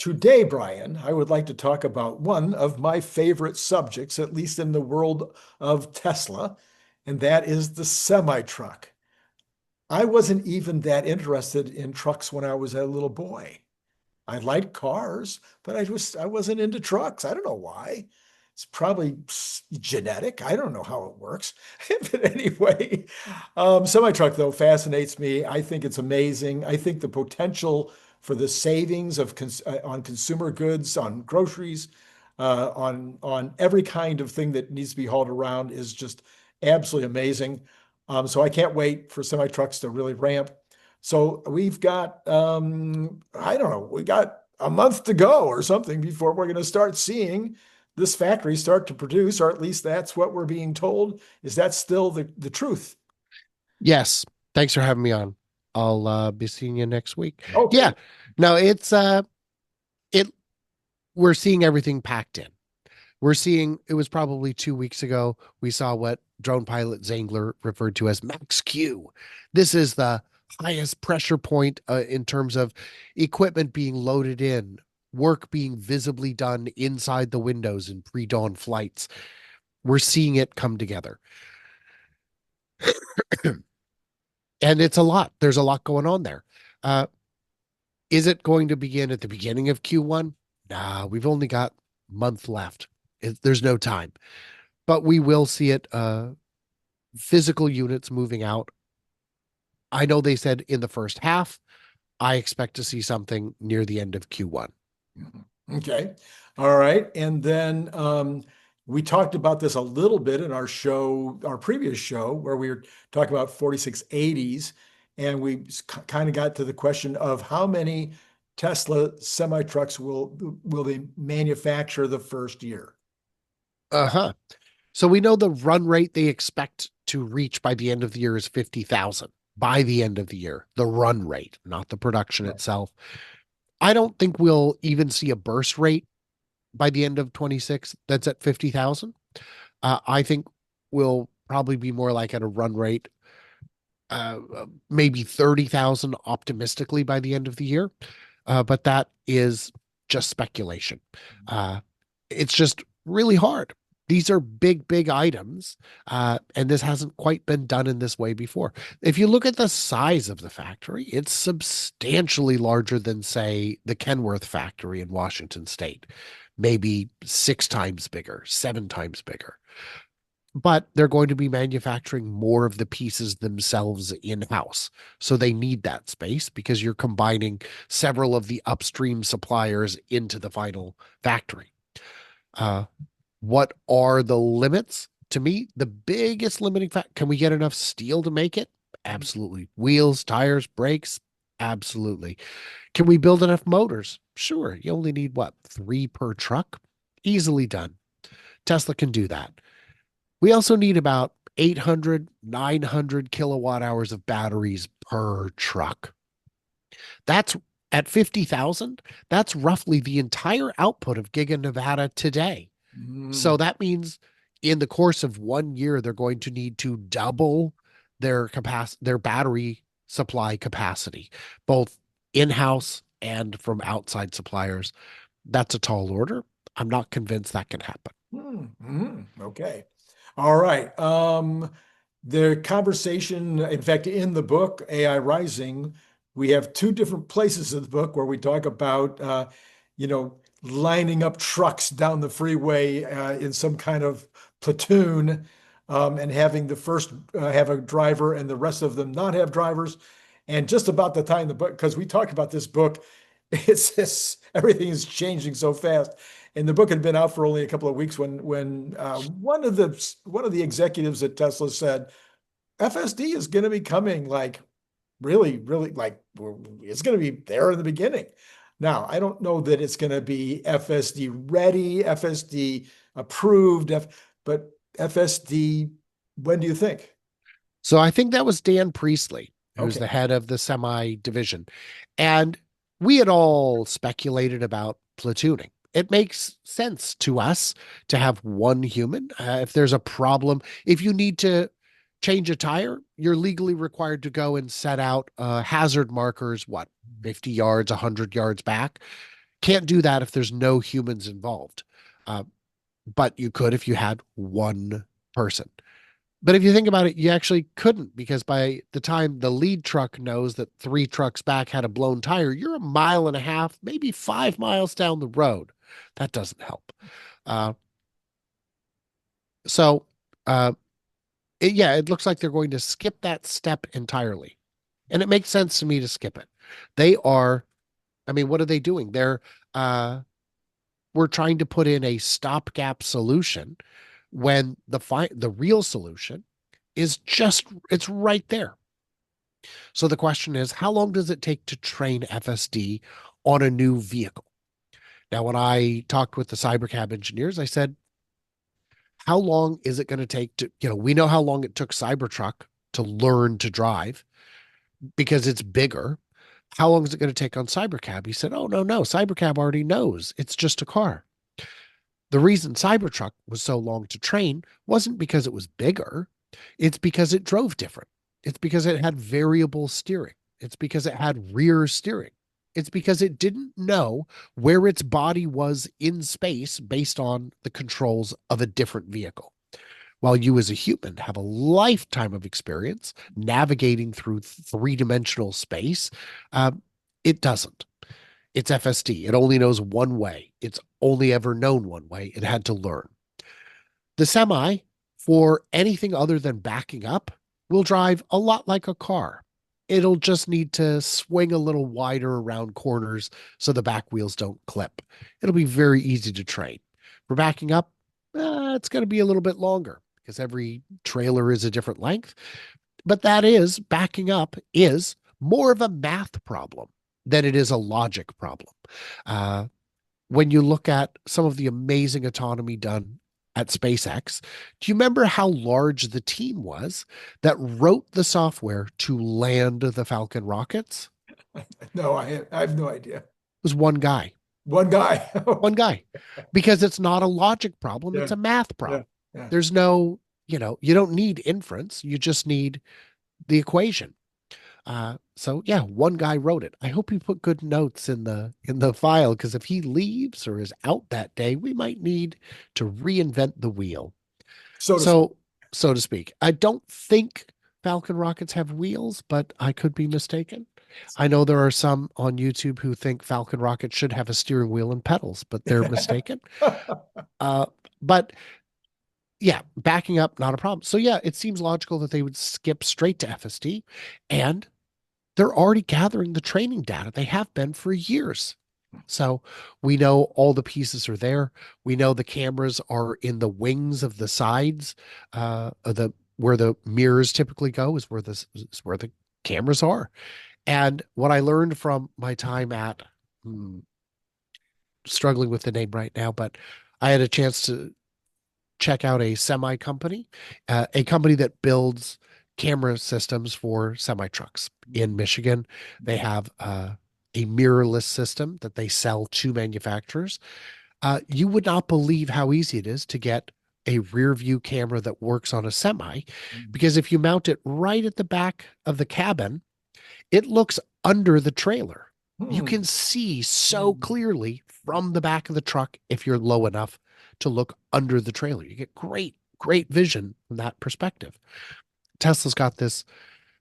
Today, Brian, I would like to talk about one of my favorite subjects, at least in the world of Tesla, and that is the semi-truck. I wasn't even that interested in trucks when I was a little boy. I liked cars, but I wasn't into trucks. I don't know why. It's probably genetic. I don't know how it works. But anyway, semi-truck though fascinates me. I think it's amazing. I think the potential for the savings of on consumer goods, on groceries, on every kind of thing that needs to be hauled around is just absolutely amazing. So I can't wait for semi-trucks to really ramp. So we've got, I don't know, we got a month to go or something before we're going to start seeing this factory start to produce, or at least that's what we're being told. Is that still the truth? Yes. Thanks for having me on. I'll be seeing you next week. Yeah. Okay. No, it we're seeing everything packed in. We're seeing it was probably 2 weeks ago. We saw what drone pilot Zangler referred to as Max Q. This is the highest pressure point in terms of equipment being loaded in, work being visibly done inside the windows in pre-dawn flights. We're seeing it come together. And it's a lot. There's a lot going on there. Uh, is it going to begin at the beginning of Q1? Nah, we've only got a month left. There's no time, but we will see it. Physical units moving out. I know they said in the first half. I expect to see something near the end of Q1. Mhm. Okay. All right. And then we talked about this a little bit in our show, our previous show, where we were talking about 4680s. And we kind of got to the question of how many Tesla semi trucks will they manufacture the first year? Uh-huh. So we know the run rate they expect to reach by the end of the year is 50,000 by the end of the year, the run rate, not the production Right. itself. I don't think we'll even see a burst rate by the end of 26 that's at 50,000. I think we'll probably be more like at a run rate, maybe 30,000 optimistically by the end of the year. But that is just speculation. Uh, it's just really hard. These are big, big items, and this hasn't quite been done in this way before. If you look at the size of the factory, it's substantially larger than, say, the Kenworth factory in Washington State, maybe 6 times bigger, 7 times bigger. But they're going to be manufacturing more of the pieces themselves in-house. So they need that space because you're combining several of the upstream suppliers into the final factory. Uh, what are the limits? To me, the biggest limiting factor, can we get enough steel to make it? Absolutely. Wheels, tires, brakes? Absolutely. Can we build enough motors? Sure. You only need what? 3 per truck? Easily done. Tesla can do that. We also need about 800, 900 kilowatt hours of batteries per truck. That's at 50,000. That's roughly the entire output of Giga Nevada today. So Mm. that means in the course of 1 year, they're going to need to double their battery supply capacity, both in-house and from outside suppliers. That's a tall order. I'm not convinced that can happen. Okay. All right. The conversation, in fact, in the book, AI Rising, we have two different places in the book where we talk about, lining up trucks down the freeway in some kind of platoon, and having the first have a driver and the rest of them not have drivers. And just about the time the book, because we talked about this book, everything is changing so fast. And the book had been out for only a couple of weeks when one of the executives at Tesla said FSD is going to be coming like really, really like it's going to be there in the beginning. Now, I don't know that it's going to be FSD ready, FSD approved, but FSD, when do you think? So I think that was Dan Priestley, who's the Okay. head of the semi division. And we had all speculated about platooning. It makes sense to us to have one human. If there's a problem, if you need to change a tire, you're legally required to go and set out hazard markers, what, 50 yards, 100 yards back. Can't do that if there's no humans involved. Uh, but you could if you had one person. But if you think about it, you actually couldn't, because by the time the lead truck knows that 3 trucks back had a blown tire, you're a mile and a half, maybe 5 miles down the road. That doesn't help. Uh, so, uh, yeah, it looks like they're going to skip that step entirely. And it makes sense to me to skip it. They are, I mean, what are they doing? Uh, we're trying to put in a stopgap solution when the real solution is just, it's right there. So the question is, how long does it take to train FSD on a new vehicle? Now, when I talked with the cybercab engineers, I said, how long is it going to take to, we know how long it took Cybertruck to learn to drive because it's bigger. How long is it going to take on Cybercab? He said, oh, no, no, Cybercab already knows. It's just a car. The reason Cybertruck was so long to train wasn't because it was bigger. It's because it drove different. It's because it had variable steering. It's because it had rear steering. It's because it didn't know where its body was in space based on the controls of a different vehicle. While you as a human have a lifetime of experience navigating through 3-dimensional space, it doesn't. It's FSD. It only knows one way. It's only ever known one way. It had to learn. The semi, for anything other than backing up, will drive a lot like a car. It'll just need to swing a little wider around corners so the back wheels don't clip. It'll be very easy to train. For backing up, it's going to be a little bit longer because every trailer is a different length. But backing up is more of a math problem than it is a logic problem. Uh, when you look at some of the amazing autonomy done at SpaceX, do you remember how large the team was that wrote the software to land the Falcon rockets? No, I have no idea. It was one guy. One guy. One guy. Because it's not a logic problem, Yeah, it's a math yeah, problem. yeah. There's no, you don't need inference, you just need the equation. So yeah, one guy wrote it. I hope he put good notes in the file, because if he leaves or is out that day, we might need to reinvent the wheel. So to speak. So to speak. I don't think Falcon rockets have wheels, but I could be mistaken. I know there are some on YouTube who think Falcon rockets should have a steering wheel and pedals, but they're mistaken. Uh, but yeah, backing up, not a problem. So yeah, it seems logical that they would skip straight to FSD, and they're already gathering the training data. They have been for years. So we know all the pieces are there. We know the cameras are in the wings of the sides, of the where the mirrors typically go is where the cameras are. And what I learned from my time at, struggling with the name right now, but I had a chance to check out a semi company, a company that builds camera systems for semi trucks in Michigan. They have a mirrorless system that they sell to manufacturers. You would not believe how easy it is to get a rear view camera that works on a semi, because if you mount it right at the back of the cabin, it looks under the trailer. You can see so clearly from the back of the truck if you're low enough to look under the trailer. You get great, great vision from that perspective. Tesla's got this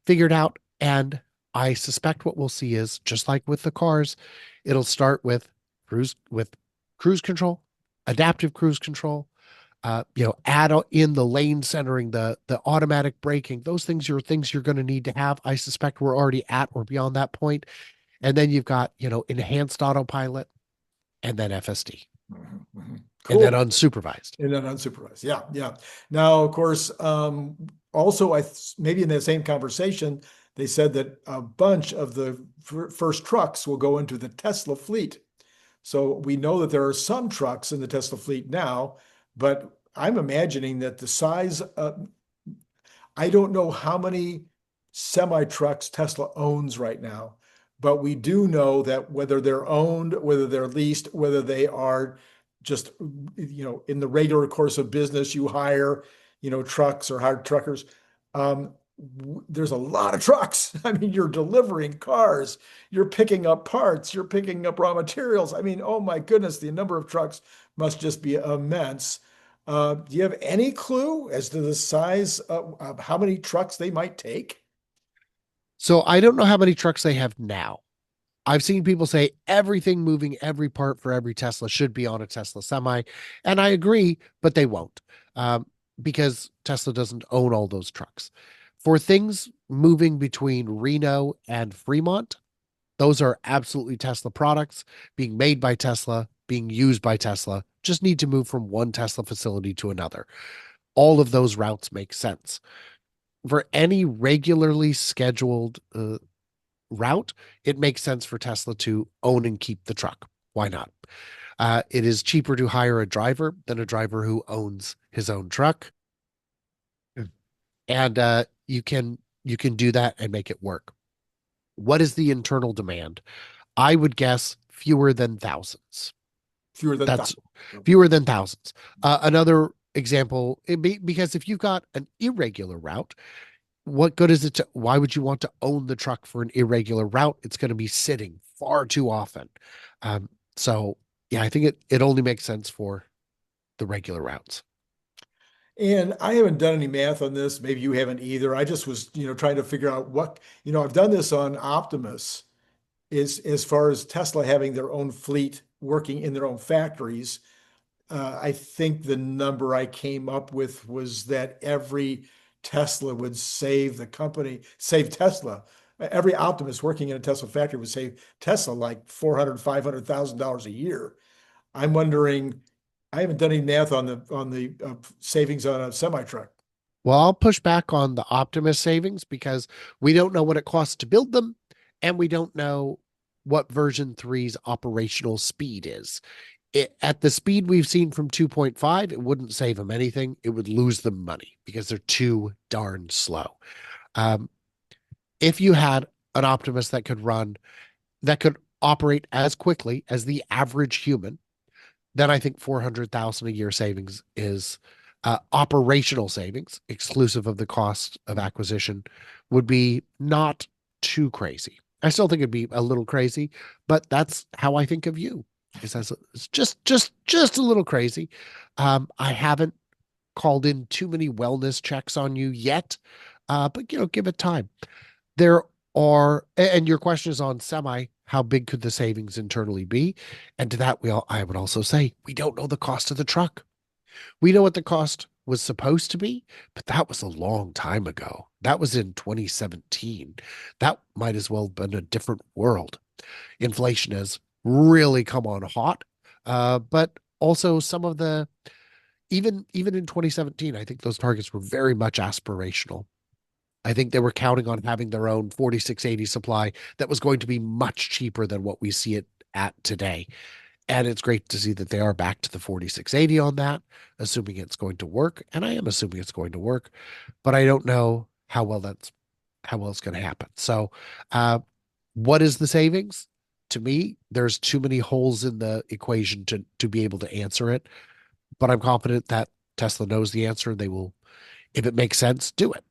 figured out, and I suspect what we'll see is, just like with the cars, it'll start with cruise control, adaptive cruise control, add in the lane centering, the automatic braking. Those things are things you're going to need to have. I suspect we're already at or beyond that point. And then you've got, enhanced autopilot, and then FSD, and then Cool. unsupervised. And then unsupervised. Yeah, yeah. Now, of course, also, maybe in that same conversation, they said that a bunch of the first trucks will go into the Tesla fleet. So we know that there are some trucks in the Tesla fleet now, but I'm imagining that the size I don't know how many semi trucks Tesla owns right now, but we do know that whether they're owned, whether they're leased, whether they are just, in the regular course of business, you hire, trucks or hire truckers. there's a lot of trucks. I mean, you're delivering cars, you're picking up parts, you're picking up raw materials. I mean, oh my goodness, the number of trucks must just be immense. Do you have any clue as to the size of how many trucks they might take? So I don't know how many trucks they have now. I've seen people say everything moving every part for every Tesla should be on a Tesla Semi, and I agree, but they won't, um, because Tesla doesn't own all those trucks. For things moving between Reno and Fremont, those are absolutely Tesla products being made by Tesla, being used by Tesla, just need to move from one Tesla facility to another. All of those routes make sense. For any regularly scheduled route, it makes sense for Tesla to own and keep the truck. Why not? It is cheaper to hire a driver than a driver who owns his own truck, and you can do that and make it work. What is the internal demand? I would guess fewer than thousands. Fewer than That's thousands. Okay. fewer than thousands. Another example, because if you've got an irregular route, what good is it to, why would you want to own the truck for an irregular route? It's going to be sitting far too often. Um, so yeah, I think it only makes sense for the regular routes. And I haven't done any math on this. Maybe you haven't either. I just was, trying to figure out what, I've done this on Optimus is as far as Tesla having their own fleet working in their own factories. I think the number I came up with was that every Tesla would save the company, save Tesla. Every Optimus working in a Tesla factory would save Tesla like 400, $500,000 a year. I'm wondering, I haven't done any math on the savings on a semi truck. Well, I'll push back on the Optimus savings because we don't know what it costs to build them, and we don't know what version three's operational speed is. At the speed we've seen from 2.5, it wouldn't save them anything. It would lose them money because they're too darn slow. Um, if you had an Optimus that could operate as quickly as the average human, then I think 400,000 a year savings is operational savings, exclusive of the cost of acquisition, would be not too crazy. I still think it'd be a little crazy, but that's how I think of you. It's just a little crazy. I haven't called in too many wellness checks on you yet, but give it time. There and your question is on semi, how big could the savings internally be? And to that, I would also say, we don't know the cost of the truck. We know what the cost was supposed to be, but that was a long time ago. That was in 2017. That might as well have been a different world. Inflation has really come on hot. But also some of the, even in 2017, I think those targets were very much aspirational. I think they were counting on having their own 4680 supply that was going to be much cheaper than what we see it at today. And it's great to see that they are back to the 4680 on that, assuming it's going to work. And I am assuming it's going to work, but I don't know how well it's going to happen. So, what is the savings? To me, there's too many holes in the equation to be able to answer it. But I'm confident that Tesla knows the answer. They will, if it makes sense, do it.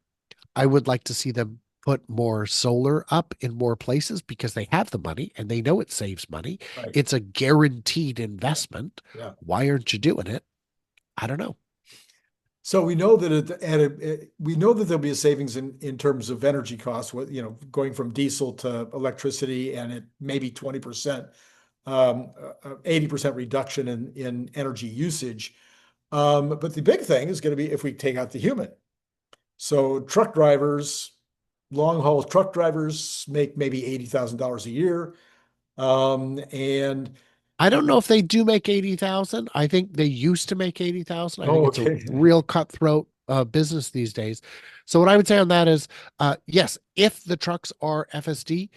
I would like to see them put more solar up in more places because they have the money and they know it saves money. Right. It's a guaranteed investment. Yeah. Why aren't you doing it? I don't know. So we know that we know that there'll be a savings in terms of energy costs, going from diesel to electricity, and it maybe 20%, 80% reduction in energy usage. But the big thing is going to be if we take out the human. So truck drivers, long haul truck drivers make maybe $80,000 a year. And I don't know if they do make 80,000. I think they used to make 80,000. I think oh, it's a okay. real cutthroat business these days. So what I would say on that is, yes, if the trucks are FSD,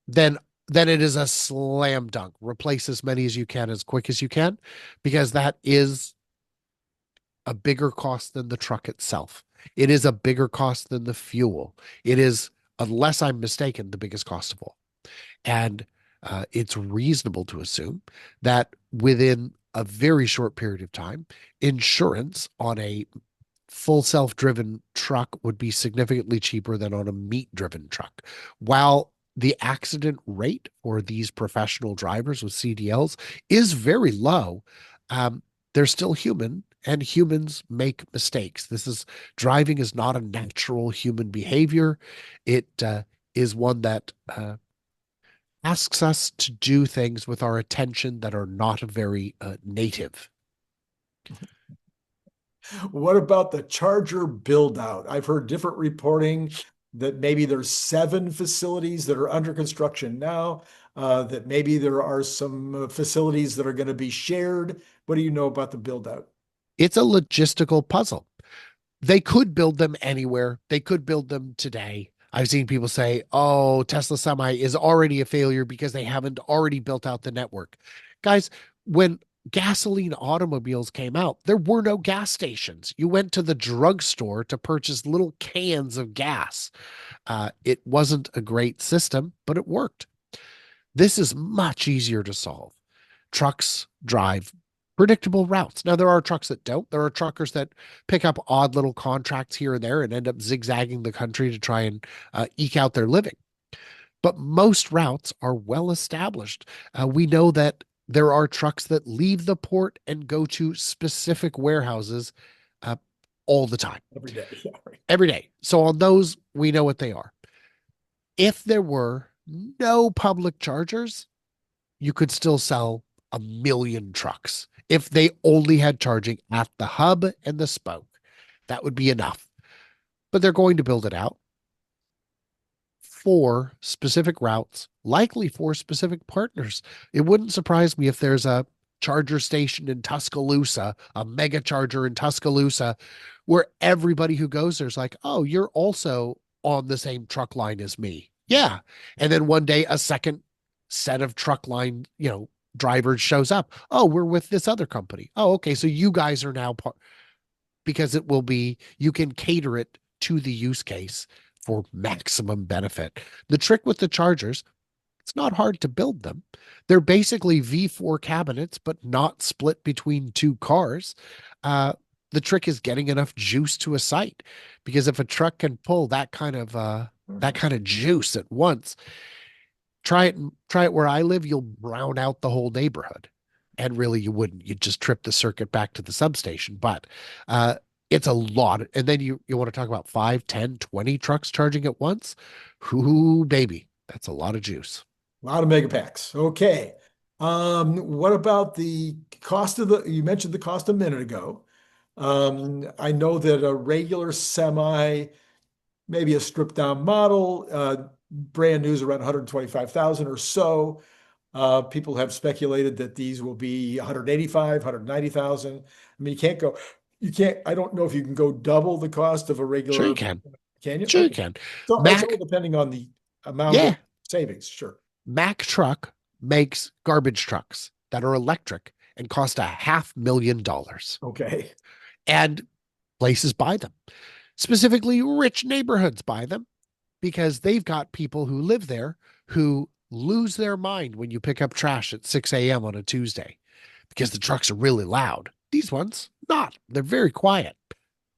then it is a slam dunk. Replace as many as you can as quick as you can, because that is a bigger cost than the truck itself. It is a bigger cost than the fuel. It is, unless I'm mistaken, the biggest cost of all. And it's reasonable to assume that within a very short period of time, insurance on a full self-driven truck would be significantly cheaper than on a meat-driven truck. While the accident rate for these professional drivers with CDLs is very low, um, they're still human, and humans make mistakes. Driving is not a natural human behavior. It is one that asks us to do things with our attention that are not very native. What about the charger build out? I've heard different reporting that maybe there's 7 facilities that are under construction now, that maybe there are some facilities that are going to be shared. What do you know about the build out? It's a logistical puzzle. They could build them anywhere. They could build them today. I've seen people say, oh, Tesla Semi is already a failure because they haven't already built out the network. Guys, when gasoline automobiles came out, there were no gas stations. You went to the drugstore to purchase little cans of gas. It wasn't a great system, but it worked. This is much easier to solve. Trucks drive predictable routes. Now, there are trucks that don't. There are truckers that pick up odd little contracts here and there and end up zigzagging the country to try and eke out their living. But most routes are well established. We know that there are trucks that leave the port and go to specific warehouses uh, all the time, Every day. Yeah, right. every day. So on those, we know what they are. If there were no public chargers, you could still sell 1 million trucks. If they only had charging at the hub and the spoke, that would be enough. But they're going to build it out for specific routes, likely for specific partners. It wouldn't surprise me if there's a charger station in Tuscaloosa, a mega charger in Tuscaloosa, where everybody who goes there's like, oh, you're also on the same truck line as me. Yeah. And then one day a second set of truck line, drivers shows up. Oh, we're with this other company. Oh, okay. So you guys are now part, because it will be, you can cater it to the use case for maximum benefit. The trick with the chargers, it's not hard to build them. They're basically V4 cabinets, but not split between 2 cars. The trick is getting enough juice to a site, because if a truck can pull that kind of juice at once, try it where I live, you'll brown out the whole neighborhood. And really you wouldn't. You'd just trip the circuit back to the substation. But it's a lot. And then you want to talk about 5, 10, 20 trucks charging at once. Ooh, baby. That's a lot of juice. A lot of mega packs. Okay. What about the cost you mentioned the cost a minute ago. I know that a regular semi, maybe a stripped down model, brand new is around 125,000 or so. People have speculated that these will be 185, 190,000. I mean, I don't know if you can go double the cost of a Sure you regular, can. can you? Sure you Okay. can. So it's all Mac, depending on the amount of yeah. savings. Sure. Mac Truck makes garbage trucks that are electric and cost $500,000. Okay. And places buy them. Specifically, rich neighborhoods buy them because they've got people who live there who lose their mind when you pick up trash at 6 a.m. on a Tuesday because the trucks are really loud. These ones, not. They're very quiet.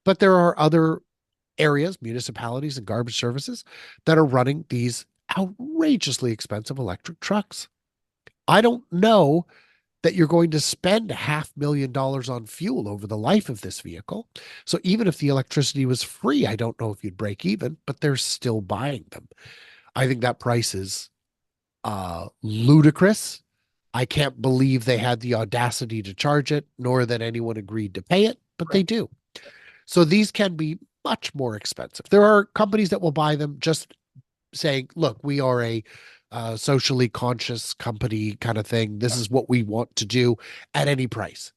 But there are other areas, municipalities, and garbage services that are running these outrageously expensive electric trucks. I don't know that you're going to spend $500,000 on fuel over the life of this vehicle. So even if the electricity was free, I don't know if you'd break even, but they're still buying them. I think that price is ludicrous. I can't believe they had the audacity to charge it, nor that anyone agreed to pay it, but they Right. do. So these can be much more expensive. There are companies that will buy them just saying, look, we are a socially conscious company kind of thing. This is what we want to do at any price.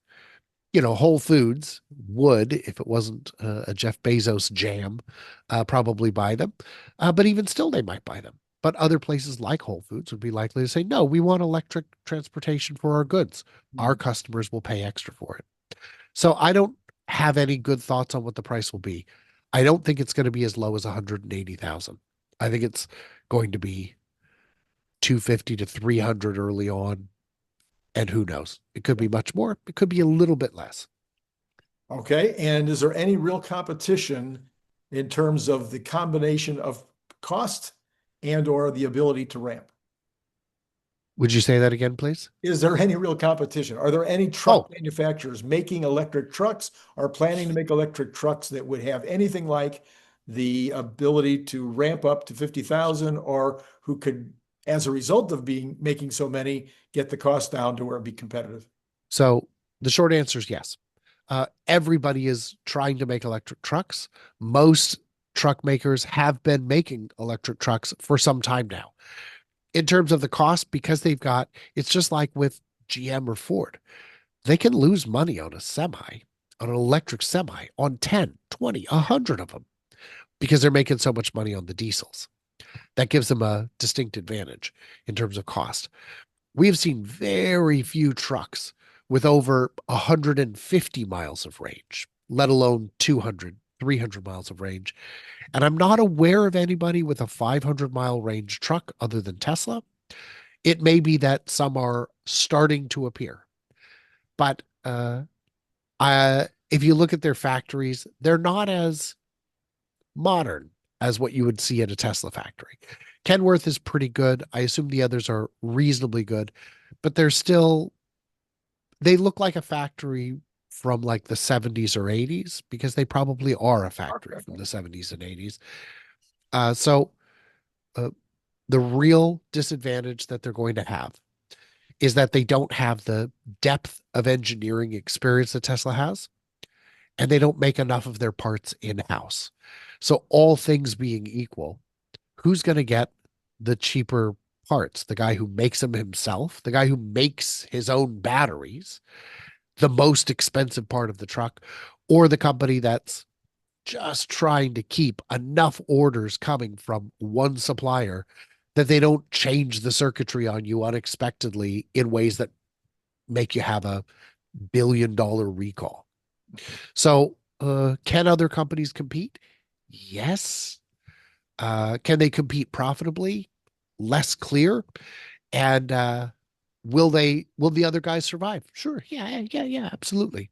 Whole Foods would, if it wasn't a Jeff Bezos jam, probably buy them. But even still, they might buy them. But other places like Whole Foods would be likely to say, no, we want electric transportation for our goods. Our customers will pay extra for it. So I don't have any good thoughts on what the price will be. I don't think it's going to be as low as 180,000. I think it's going to be 250 to 300 early on. And who knows? It could be much more. It could be a little bit less. Okay. And is there any real competition in terms of the combination of cost and or the ability to ramp? Would you say that again, please? Is there any real competition? Are there any truck Oh, manufacturers making electric trucks or planning to make electric trucks that would have anything like the ability to ramp up to 50,000 or who could, as a result of being making so many, get the cost down to where it'd be competitive? so the short answer is yes. Everybody is trying to make electric trucks. Most truck makers have been making electric trucks for some time now. In terms of the cost, because it's just like with GM or Ford, they can lose money on a semi, on an electric semi, on 10, 20, 100 of them because they're making so much money on the diesels. That gives them a distinct advantage in terms of cost. We have seen very few trucks with over 150 miles of range, let alone 200, 300 miles of range. And I'm not aware of anybody with a 500-mile range truck other than Tesla. It may be that some are starting to appear, but if you look at their factories, they're not as modern as what you would see at a Tesla factory. Kenworth is pretty good. I assume the others are reasonably good, but they look like a factory from like the 70s or 80s because they probably are a factory from the 70s and 80s. So the real disadvantage that they're going to have is that they don't have the depth of engineering experience that Tesla has, and they don't make enough of their parts in-house. So all things being equal, who's going to get the cheaper parts? The guy who makes them himself, the guy who makes his own batteries, the most expensive part of the truck, or the company that's just trying to keep enough orders coming from one supplier that they don't change the circuitry on you unexpectedly in ways that make you have a $1 billion recall. So, can other companies compete? Yes. Can they compete profitably? Less clear. And will the other guys survive? Sure. Yeah, absolutely.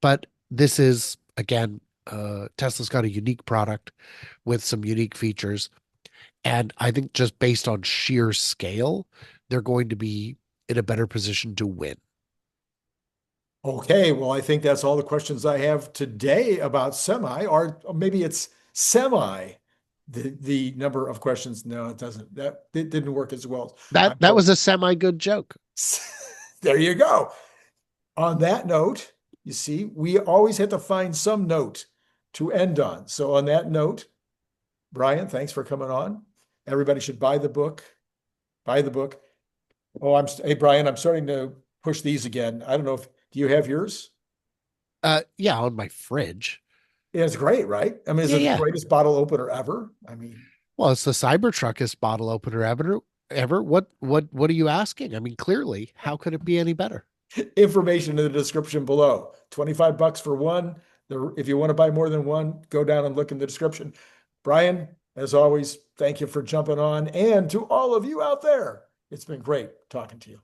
But this is again, Tesla's got a unique product with some unique features. And I think just based on sheer scale, they're going to be in a better position to win. Okay, well, I think that's all the questions I have today about semi, or maybe it's semi. The number of questions. No, it doesn't. That it didn't work as well. That was a semi good joke. There you go. On that note, you see, we always have to find some note to end on. So on that note, Brian, thanks for coming on. Everybody should buy the book. Buy the book. Oh, hey Brian, I'm starting to push these again. I don't know if do you have yours? Yeah, on my fridge. Yeah, it's great, right? I mean, is Yeah, it the yeah. greatest bottle opener ever? I mean, Well, it's the Cybertruckest bottle opener ever. What are you asking? I mean, clearly, how could it be any better? information in the description below. 25 bucks for one. If you want to buy more than one, go down and look in the description. Brian, as always, thank you for jumping on. And to all of you out there, it's been great talking to you.